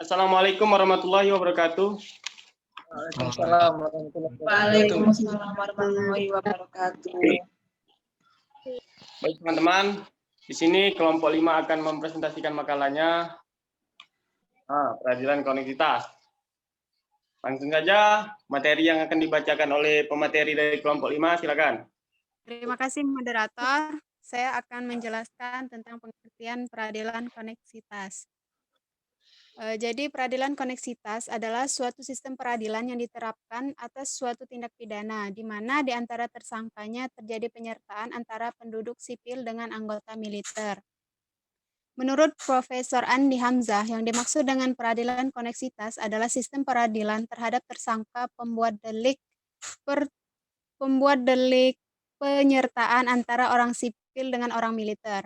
Assalamualaikum warahmatullahi wabarakatuh. Waalaikumsalam warahmatullahi wabarakatuh. Baik teman-teman, di sini kelompok 5 akan mempresentasikan makalahnya peradilan koneksitas. Langsung saja materi yang akan dibacakan oleh pemateri dari kelompok 5, silakan. Terima kasih moderator. Saya akan menjelaskan tentang pengertian peradilan koneksitas. Jadi peradilan koneksitas adalah suatu sistem peradilan yang diterapkan atas suatu tindak pidana, di mana di antara tersangkanya terjadi penyertaan antara penduduk sipil dengan anggota militer. Menurut Profesor Andi Hamzah, yang dimaksud dengan peradilan koneksitas adalah sistem peradilan terhadap tersangka pembuat delik penyertaan antara orang sipil dengan orang militer.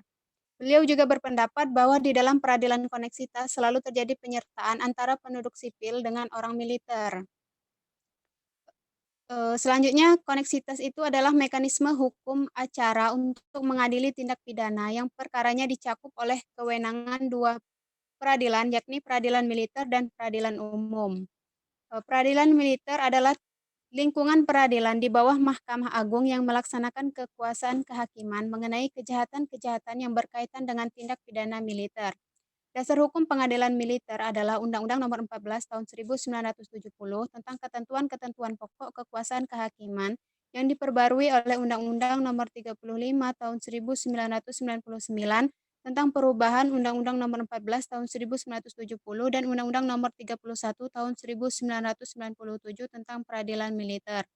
Beliau juga berpendapat bahwa di dalam peradilan koneksitas selalu terjadi penyertaan antara penduduk sipil dengan orang militer. Selanjutnya, koneksitas itu adalah mekanisme hukum acara untuk mengadili tindak pidana yang perkaranya dicakup oleh kewenangan dua peradilan, yakni peradilan militer dan peradilan umum. Peradilan militer adalah lingkungan peradilan di bawah Mahkamah Agung yang melaksanakan kekuasaan kehakiman mengenai kejahatan-kejahatan yang berkaitan dengan tindak pidana militer. Dasar hukum pengadilan militer adalah Undang-Undang Nomor 14 Tahun 1970 tentang ketentuan-ketentuan pokok kekuasaan kehakiman yang diperbarui oleh Undang-Undang Nomor 35 Tahun 1999 tentang perubahan Undang-Undang Nomor 14 Tahun 1970 dan Undang-Undang Nomor 31 Tahun 1997 tentang peradilan militer.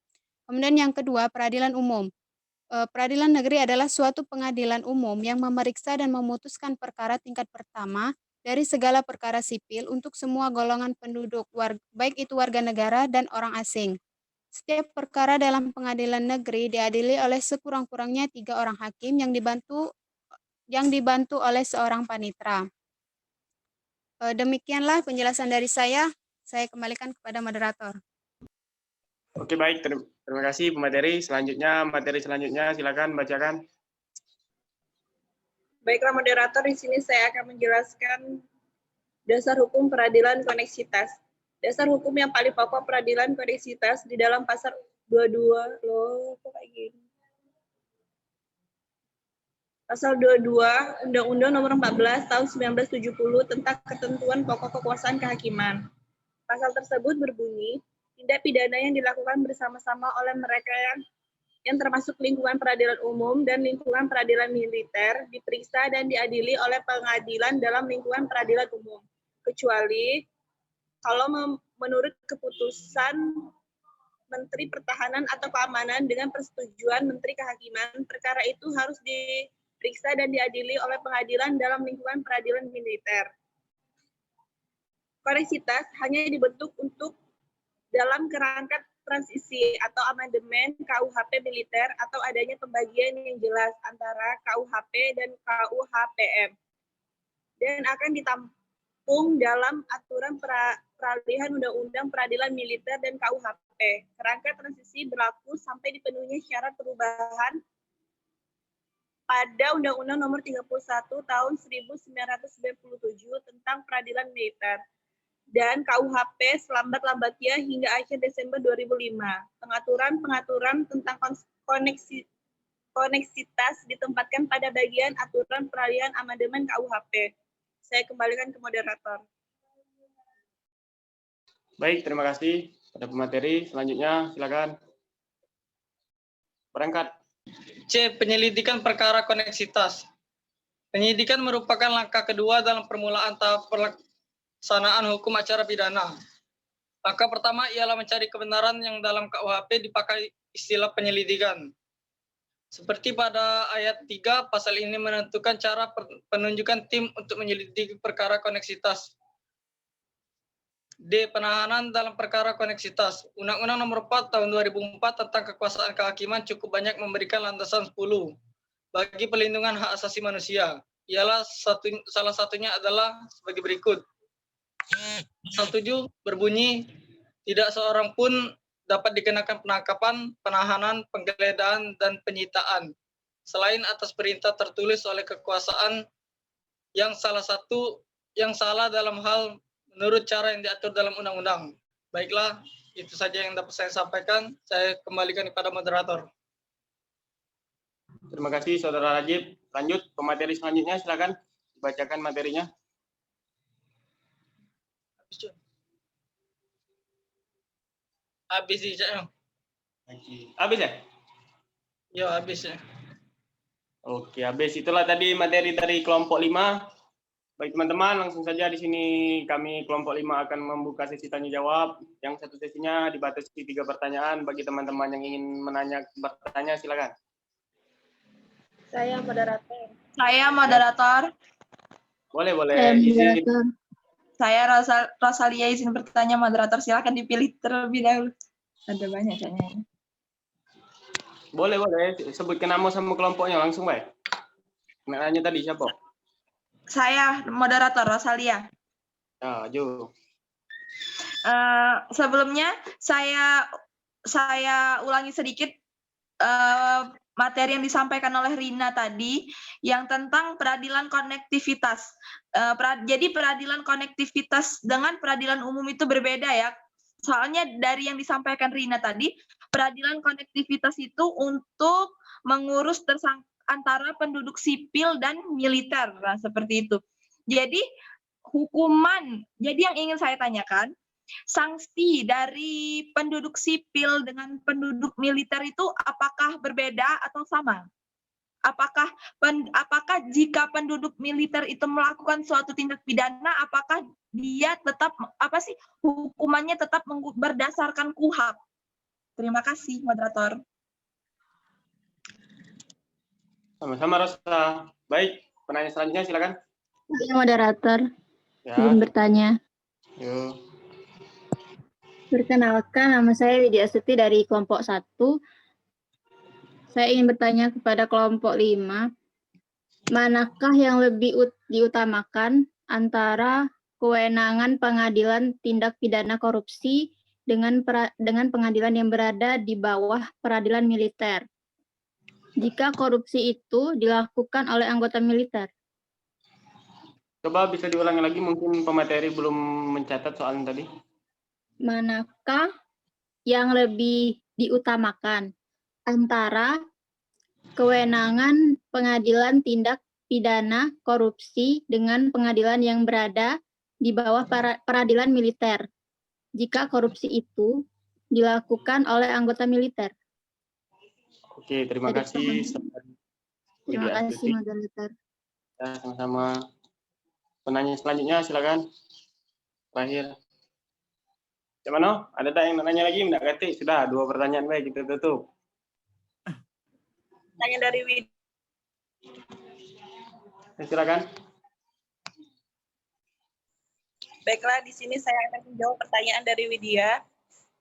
Kemudian yang kedua, peradilan umum. Peradilan negeri adalah suatu pengadilan umum yang memeriksa dan memutuskan perkara tingkat pertama dari segala perkara sipil untuk semua golongan penduduk, baik itu warga negara dan orang asing. Setiap perkara dalam pengadilan negeri diadili oleh sekurang-kurangnya 3 orang hakim yang dibantu oleh seorang panitera. Demikianlah penjelasan dari saya. Saya kembalikan kepada moderator. Oke, baik. Terima kasih pemateri. Materi selanjutnya silakan bacakan. Baiklah moderator, di sini saya akan menjelaskan dasar hukum peradilan koneksitas. Dasar hukum yang paling pokok peradilan koneksitas di dalam pasal 22 Pasal 22 Undang-Undang Nomor 14 Tahun 1970 tentang ketentuan pokok kekuasaan kehakiman. Pasal tersebut berbunyi, tindak pidana yang dilakukan bersama-sama oleh mereka yang termasuk lingkungan peradilan umum dan lingkungan peradilan militer diperiksa dan diadili oleh pengadilan dalam lingkungan peradilan umum, kecuali kalau menurut keputusan Menteri Pertahanan atau Keamanan dengan persetujuan Menteri Kehakiman, perkara itu harus diperiksa dan diadili oleh pengadilan dalam lingkungan peradilan militer. Koneksitas hanya dibentuk untuk dalam kerangka transisi atau amandemen KUHP militer atau adanya pembagian yang jelas antara KUHP dan KUHPM dan akan ditampung dalam aturan peralihan Undang-Undang Peradilan Militer dan KUHP. Kerangka transisi berlaku sampai dipenuhinya syarat perubahan pada Undang-Undang Nomor 31 Tahun 1997 tentang Peradilan Militer dan KUHP selambat-lambatnya hingga akhir Desember 2005. Pengaturan-pengaturan tentang koneksitas ditempatkan pada bagian aturan peralihan amandemen KUHP. Saya kembalikan ke moderator. Baik, terima kasih pada pemateri. Selanjutnya silakan. Berangkat. C. Penyelidikan perkara koneksitas. Penyidikan merupakan langkah kedua dalam permulaan tahap pelaksanaan hukum acara pidana. Langkah pertama ialah mencari kebenaran yang dalam KUHP dipakai istilah penyelidikan. Seperti pada ayat 3, pasal ini menentukan cara penunjukan tim untuk menyelidiki perkara koneksitas. D. Penahanan dalam perkara koneksitas. Undang-Undang Nomor 4 Tahun 2004 tentang kekuasaan kehakiman cukup banyak memberikan landasan 10 bagi pelindungan hak asasi manusia. Ialah salah satunya adalah sebagai berikut. Pasal 7 berbunyi, tidak seorang pun dapat dikenakan penangkapan, penahanan, penggeledahan, dan penyitaan, selain atas perintah tertulis oleh kekuasaan yang salah dalam hal menurut cara yang diatur dalam undang-undang. Baiklah, itu saja yang dapat saya sampaikan. Saya kembalikan kepada moderator. Terima kasih Saudara Rajib. Lanjut pemateri selanjutnya, silakan dibacakan materinya. Habis sih, Cak. Habis ya? Ya, habis ya. Oke, habis. Itulah tadi materi dari kelompok 5. Baik teman-teman, langsung saja di sini kami kelompok 5 akan membuka sesi tanya jawab. Yang satu sesinya dibatasi 3 pertanyaan. Bagi teman-teman yang ingin bertanya, silakan. Saya moderator. Boleh Saya izin. moderator. Saya Rosalia izin bertanya, moderator silakan dipilih terlebih dahulu. Ada banyak kayaknya. Boleh. Sebutkan nama sama kelompoknya langsung, baik. Nanya tadi siapa? Saya moderator Rosalia. Ah, Jo. Sebelumnya saya ulangi sedikit materi yang disampaikan oleh Rina tadi yang tentang peradilan konektivitas. Jadi peradilan konektivitas dengan peradilan umum itu berbeda ya. Soalnya dari yang disampaikan Rina tadi, peradilan konektivitas itu untuk mengurus antara penduduk sipil dan militer, nah, seperti itu. Jadi yang ingin saya tanyakan, sanksi dari penduduk sipil dengan penduduk militer itu apakah berbeda atau sama? Apakah jika penduduk militer itu melakukan suatu tindak pidana, apakah dia tetap hukumannya tetap berdasarkan KUHP? Terima kasih, moderator. Sama-sama, Rosa. Baik, penanya selanjutnya silakan. Saya moderator. Ya. Izin bertanya. Yuk. Perkenalkan, nama saya Widya Astuti dari kelompok 1. Saya ingin bertanya kepada kelompok 5, manakah yang lebih diutamakan antara kewenangan pengadilan tindak pidana korupsi dengan pengadilan yang berada di bawah peradilan militer, jika korupsi itu dilakukan oleh anggota militer? Coba bisa diulangi lagi, mungkin pemateri belum mencatat soalnya tadi. Manakah yang lebih diutamakan antara kewenangan pengadilan tindak pidana korupsi dengan pengadilan yang berada di bawah peradilan militer, jika korupsi itu dilakukan oleh anggota militer? Oke, terima kasih. Terima kasih, moderator. Ya, sama-sama. Penanya selanjutnya silakan. Terakhir. Gimana? Ada tak yang nanya lagi? Enggak ganti. Sudah 2 pertanyaan baik kita tutup. Tanya dari Wid. Silakan. Baiklah, di sini saya akan menjawab pertanyaan dari Widya.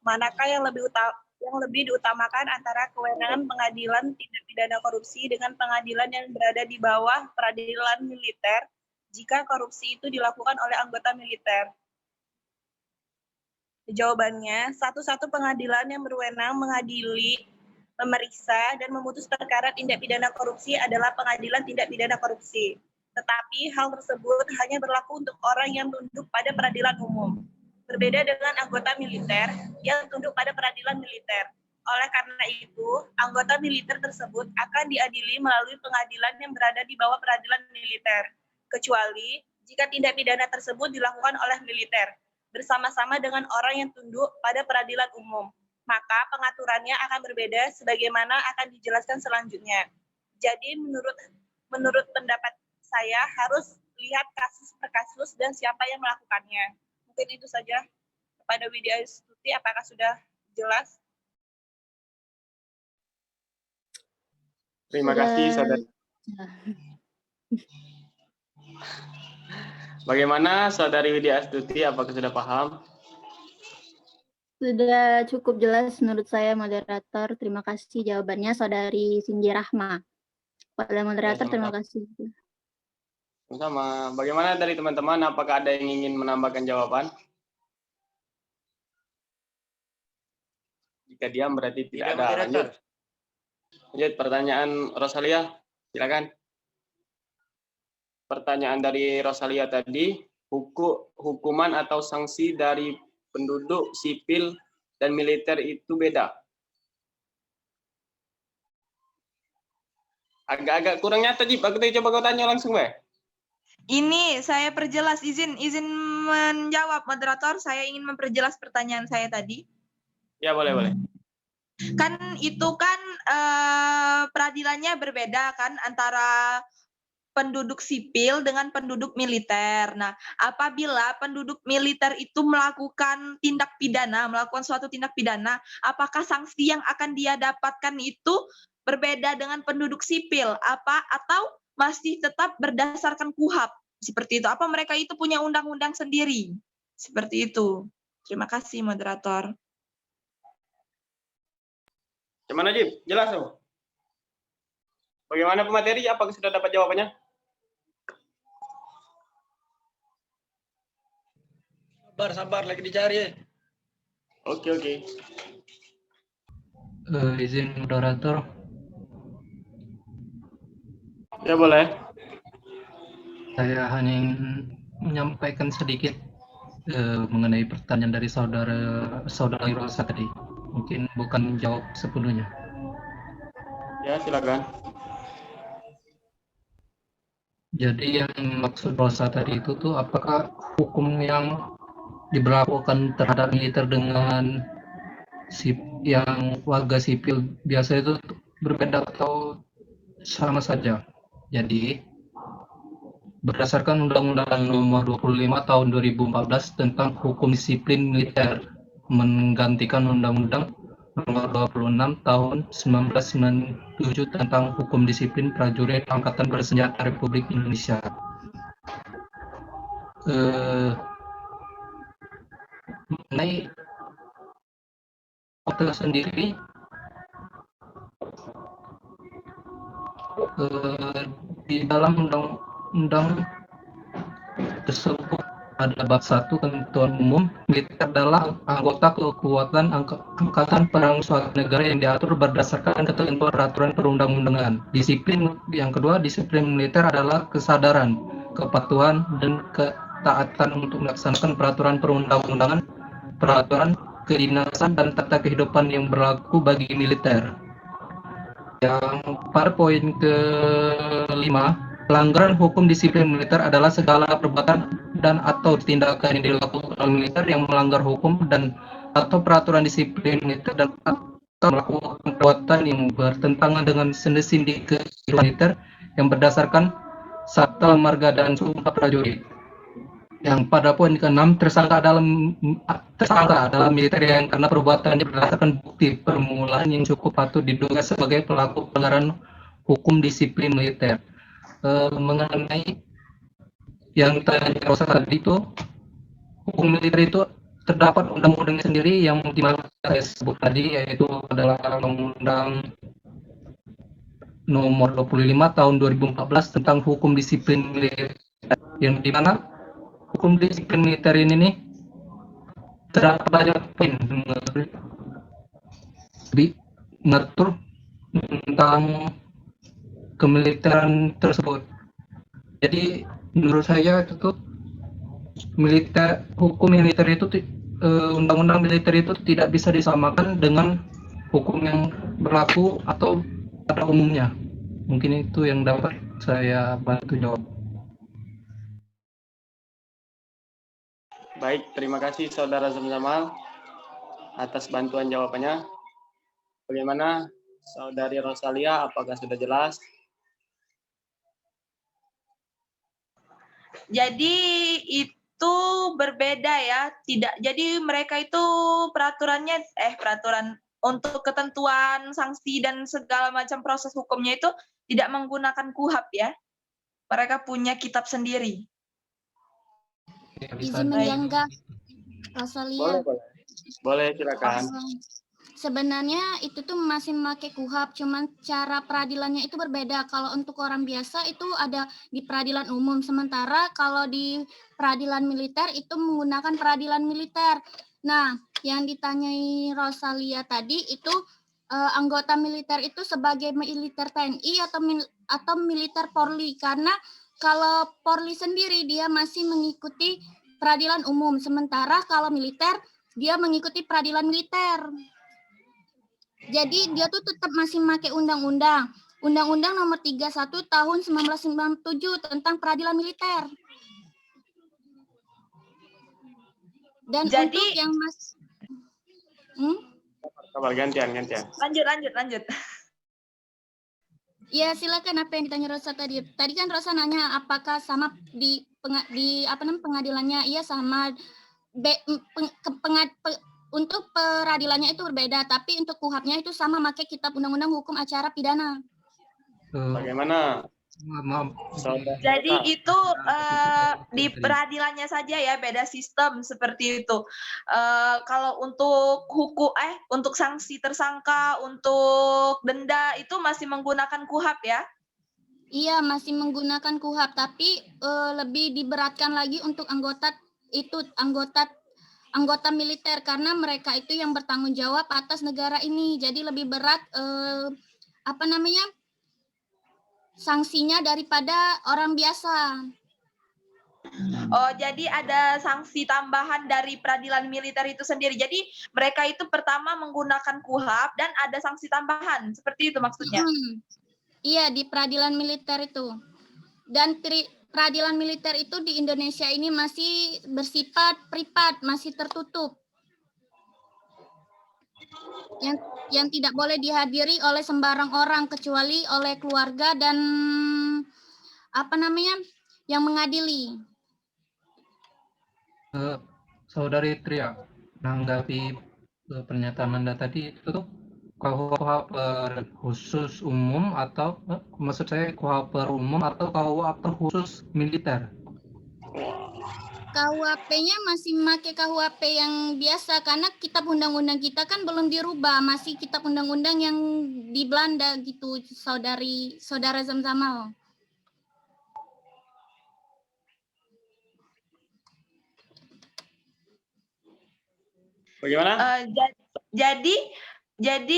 Manakah yang lebih diutamakan antara kewenangan pengadilan tindak pidana korupsi dengan pengadilan yang berada di bawah peradilan militer jika korupsi itu dilakukan oleh anggota militer? Jawabannya, satu-satu pengadilan yang berwenang mengadili, memeriksa, dan memutus perkara tindak pidana korupsi adalah pengadilan tindak pidana korupsi. Tetapi hal tersebut hanya berlaku untuk orang yang tunduk pada peradilan umum. Berbeda dengan anggota militer yang tunduk pada peradilan militer. Oleh karena itu, anggota militer tersebut akan diadili melalui pengadilan yang berada di bawah peradilan militer, kecuali jika tindak pidana tersebut dilakukan oleh militer bersama-sama dengan orang yang tunduk pada peradilan umum. Maka pengaturannya akan berbeda sebagaimana akan dijelaskan selanjutnya. Jadi menurut pendapat saya harus lihat kasus per kasus dan siapa yang melakukannya. Mungkin itu saja. Kepada Widya Astuti, apakah sudah jelas? Terima kasih, Saudara. Bagaimana Saudari Widya Astuti, apakah sudah paham? Sudah cukup jelas menurut saya, moderator. Terima kasih jawabannya, Saudari Sinji Rahma. Pada moderator, terima kasih. Sama. Bagaimana dari teman-teman, apakah ada yang ingin menambahkan jawaban? Jika diam berarti tidak ada. Lanjut pertanyaan Rosalia, silakan. Pertanyaan dari Rosalia tadi, hukuman atau sanksi dari penduduk sipil dan militer itu beda. Agak-agak kurang nyata, Jip. Aku coba kau tanya langsung, Mbak. Ini saya perjelas, izin menjawab moderator, saya ingin memperjelas pertanyaan saya tadi. Ya, boleh. Kan itu kan peradilannya berbeda kan antara penduduk sipil dengan penduduk militer. Nah, apabila penduduk militer itu melakukan melakukan suatu tindak pidana, apakah sanksi yang akan dia dapatkan itu berbeda dengan penduduk sipil? Atau masih tetap berdasarkan KUHP? Seperti itu. Apa mereka itu punya undang-undang sendiri? Seperti itu. Terima kasih, moderator. Gimana, Jip? Jelas, dong? Bagaimana pemateri? Apakah sudah dapat jawabannya? Sabar, lagi dicari ya. Oke. Izin moderator. Ya, boleh. Saya hanya ingin menyampaikan sedikit mengenai pertanyaan dari saudara Rosa tadi. Mungkin bukan menjawab sepenuhnya. Ya, silakan. Jadi yang maksud Rosa tadi itu tuh apakah hukum yang diberlakukan terhadap militer dengan yang warga sipil biasa itu berbeda atau sama saja? Jadi berdasarkan Undang-Undang Nomor 25 Tahun 2014 tentang Hukum Disiplin Militer menggantikan Undang-Undang Nomor 26 Tahun 1997 tentang Hukum Disiplin Prajurit Angkatan Bersenjata Republik Indonesia. Mengenai hotel sendiri, di dalam undang-undang tersebut ada bab 1 ketentuan umum, militer adalah anggota kekuatan angkatan perang suatu negara yang diatur berdasarkan ketentuan peraturan perundang-undangan. Disiplin yang kedua, disiplin militer adalah kesadaran, kepatuhan, dan ketaatan untuk melaksanakan peraturan perundang-undangan, peraturan kedinasan, dan tata kehidupan yang berlaku bagi militer. Yang pada poin kelima, pelanggaran hukum disiplin militer adalah segala perbuatan dan atau tindakan yang dilakukan oleh militer yang melanggar hukum dan atau peraturan disiplin militer dan atau melakukan perbuatan yang bertentangan dengan sendi-sendi kehidupan militer yang berdasarkan Sabta Marga dan Sumpah Prajurit. Yang pada poin ke-6, tersangka adalah militer yang karena perbuatannya berdasarkan bukti permulaan yang cukup patut diduga sebagai pelaku pelanggaran hukum disiplin militer. Mengenai yang tanya Rosa tadi itu, hukum militer itu terdapat undang-undang sendiri yang dimana saya sebut tadi, yaitu adalah Undang-Undang Nomor 25 Tahun 2014 tentang Hukum Disiplin Militer, yang dimana hukum disiplin militer ini nih terdapat banyak poin mengatur tentang kemiliteran tersebut. Jadi menurut saya itu tuh hukum militer itu undang-undang militer itu tidak bisa disamakan dengan hukum yang berlaku atau pada umumnya. Mungkin itu yang dapat saya bantu jawab. Baik, terima kasih Saudara Zamzamal atas bantuan jawabannya. Bagaimana Saudari Rosalia, apakah sudah jelas? Jadi itu berbeda ya, tidak. Jadi mereka itu peraturan untuk ketentuan sanksi dan segala macam proses hukumnya itu tidak menggunakan KUHP ya. Mereka punya kitab sendiri. Izin menyanggah, Rosalia. Boleh, silakan. Sebenarnya itu tuh masih memakai KUHP, cuman cara peradilannya itu berbeda. Kalau untuk orang biasa itu ada di peradilan umum, sementara kalau di peradilan militer itu menggunakan peradilan militer. Nah, yang ditanyai Rosalia tadi itu anggota militer itu sebagai militer TNI atau militer Polri, karena kalau Polri sendiri dia masih mengikuti peradilan umum, sementara kalau militer dia mengikuti peradilan militer. Jadi dia tuh tetap masih pakai undang-undang. Undang-Undang Nomor 31 Tahun 1997 tentang peradilan militer. Dan Jadi- untuk yang Sabar, gantian. Lanjut. Ya, silakan apa yang ditanya Rosa tadi. Tadi kan Rosa nanya apakah sama di pengadilannya. Iya sama. Untuk peradilannya itu berbeda, tapi untuk KUHAP-nya itu sama pakai Kitab Undang-Undang Hukum Acara Pidana. Bagaimana? Maaf. Saudara? Jadi itu di peradilannya saja ya, beda sistem seperti itu. Kalau untuk untuk sanksi tersangka, untuk denda itu masih menggunakan KUHAP ya? Iya, masih menggunakan KUHAP, tapi lebih diberatkan lagi untuk anggota militer karena mereka itu yang bertanggung jawab atas negara ini. Jadi lebih berat sanksinya daripada orang biasa. Oh, jadi ada sanksi tambahan dari peradilan militer itu sendiri. Jadi mereka itu pertama menggunakan KUHAP dan ada sanksi tambahan. Seperti itu maksudnya. Iya, di peradilan militer itu. Dan peradilan militer itu di Indonesia ini masih bersifat privat, masih tertutup. Yang tidak boleh dihadiri oleh sembarang orang kecuali oleh keluarga dan yang mengadili. Saudari Tria, menanggapi pernyataan Anda tadi itu tuh KUHP khusus umum atau maksud saya KUHP umum atau KUHP khusus militer? KUHP-nya masih memakai KUHP yang biasa karena kitab undang-undang kita kan belum dirubah, masih kitab undang-undang yang di Belanda gitu, saudara Zamzamal. Bagaimana? Jadi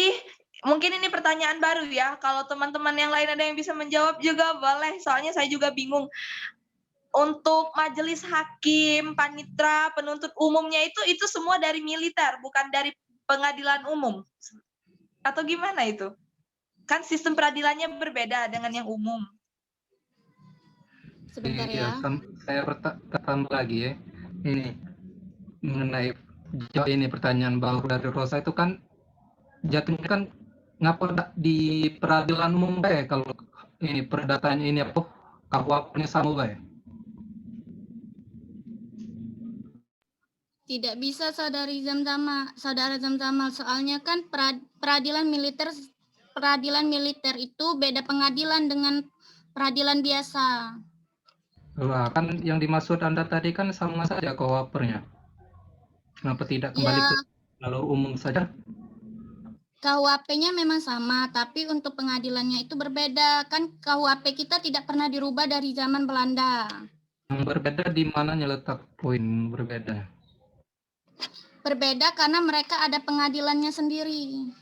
mungkin ini pertanyaan baru ya. Kalau teman-teman yang lain ada yang bisa menjawab juga boleh. Soalnya saya juga bingung. Untuk majelis hakim, panitra, penuntut umumnya itu semua dari militer, bukan dari pengadilan umum. Atau gimana itu? Kan sistem peradilannya berbeda dengan yang umum. Sebentar ya. Saya tambah lagi ya. Ini mengenai ini pertanyaan baru dari Rosa itu kan jatuhnya kan ngapa di peradilan umum ya kalau ini perdatanya ini apa KUHP-nya sama ya? Tidak bisa saudara Zamzamal, soalnya kan peradilan militer itu beda pengadilan dengan peradilan biasa. Wah, kan yang dimaksud Anda tadi kan sama saja KUHP-nya. Kenapa tidak kembali ke jalur umum saja? KUHP-nya memang sama, tapi untuk pengadilannya itu berbeda. Kan KUHP kita tidak pernah dirubah dari zaman Belanda. Yang berbeda di mananya letak poin berbeda? Berbeda karena mereka ada pengadilannya sendiri.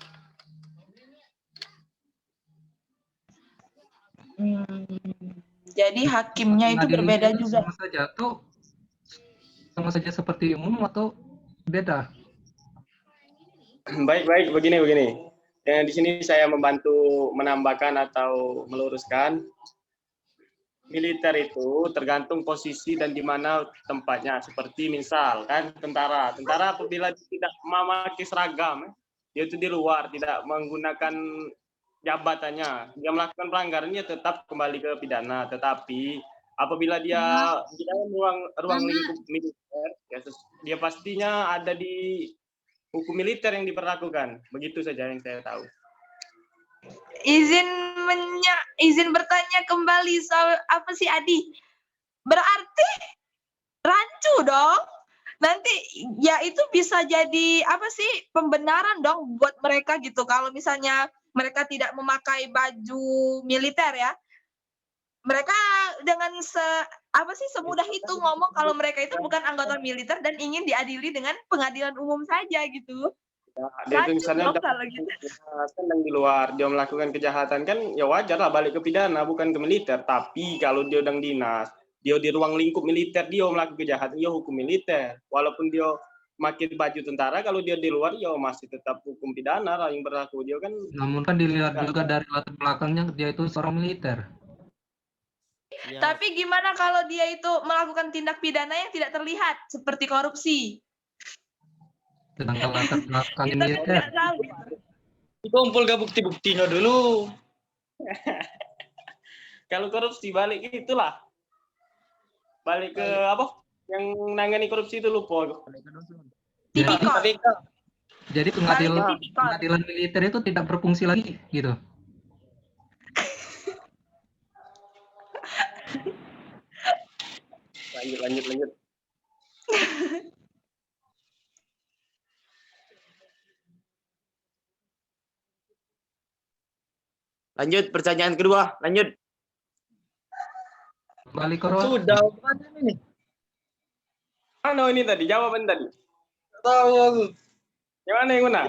Jadi hakimnya itu berbeda juga. Sama saja seperti umum atau beda? Baik, begini. Di sini saya membantu menambahkan atau meluruskan. Militer itu tergantung posisi dan di mana tempatnya. Seperti misal kan tentara apabila tidak memakai seragam, dia itu di luar, tidak menggunakan jabatannya, dia melakukan pelanggaran, dia tetap kembali ke pidana. Tetapi apabila dia di dalam ruang lingkup militer, dia pastinya ada di hukum militer yang diberlakukan. Begitu saja yang saya tahu. Izin bertanya kembali soal apa sih Adi? Berarti rancu dong. Nanti ya itu bisa jadi apa sih pembenaran dong buat mereka gitu. Kalau misalnya mereka tidak memakai baju militer ya. Mereka dengan semudah itu ngomong kalau mereka itu bukan anggota militer dan ingin diadili dengan pengadilan umum saja gitu. Dia itu misalnya Lanjut dong kalau gitu. sedang di luar, dia melakukan kejahatan kan ya wajar lah balik ke pidana bukan ke militer. Tapi kalau dia sedang dinas, dia di ruang lingkup militer dia melakukan kejahatan, dia hukum militer. Walaupun dia pakai baju tentara, kalau dia di luar ya masih tetap hukum pidana lah yang berlaku. Dia kan Namun kan dilihat juga dari latar belakangnya dia itu seorang militer. Ya, Tapi gimana kalau dia itu melakukan tindak pidana yang tidak terlihat seperti korupsi? Sedangkan latar belakang Kita kan militer. nggak tahu. Kumpul gak bukti-buktinya dulu. kalau korupsi balik itulah. Balik ke apa? Yang nangani korupsi itu lupa. Jadi, Tipikor. jadi Balik ke tipikor. pengadilan militer itu tidak berfungsi lagi gitu. Lanjut. lanjut pertanyaan kedua, lanjut. Kembali ke Ros. Sudah, mana ini? Mana ini tadi? Jawaban tadi. Nggak tahu aku. Yang mana yang mana?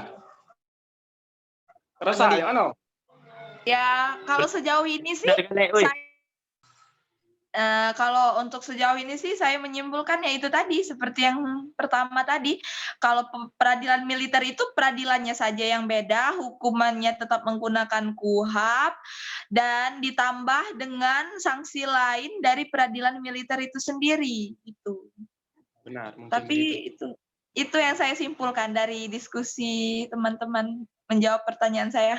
Rasa yang mana? Ya, kalau sejauh ini sih, kalau untuk sejauh ini sih saya menyimpulkan ya itu tadi seperti yang pertama tadi, kalau peradilan militer itu peradilannya saja yang beda, hukumannya tetap menggunakan KUHP dan ditambah dengan sanksi lain dari peradilan militer itu sendiri itu. Benar. Mungkin Tapi begitu. itu yang saya simpulkan dari diskusi teman-teman menjawab pertanyaan saya.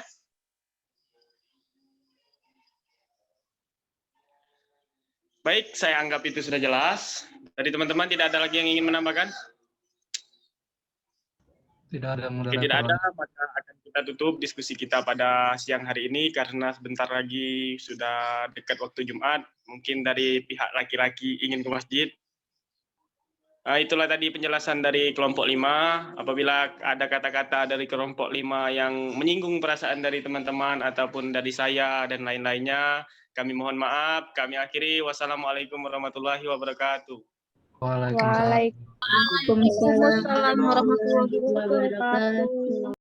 Baik, saya anggap itu sudah jelas. Dari teman-teman tidak ada lagi yang ingin menambahkan? Tidak ada Jika moderator. tidak ada, maka akan kita tutup diskusi kita pada siang hari ini karena sebentar lagi sudah dekat waktu Jumat. Mungkin dari pihak laki-laki ingin ke masjid. Itulah tadi penjelasan dari kelompok 5. Apabila ada kata-kata dari kelompok 5 yang menyinggung perasaan dari teman-teman ataupun dari saya dan lain-lainnya, kami mohon maaf. Kami akhiri. Wassalamualaikum warahmatullahi wabarakatuh. Waalaikumsalam. Waalaikumsalam warahmatullahi wabarakatuh.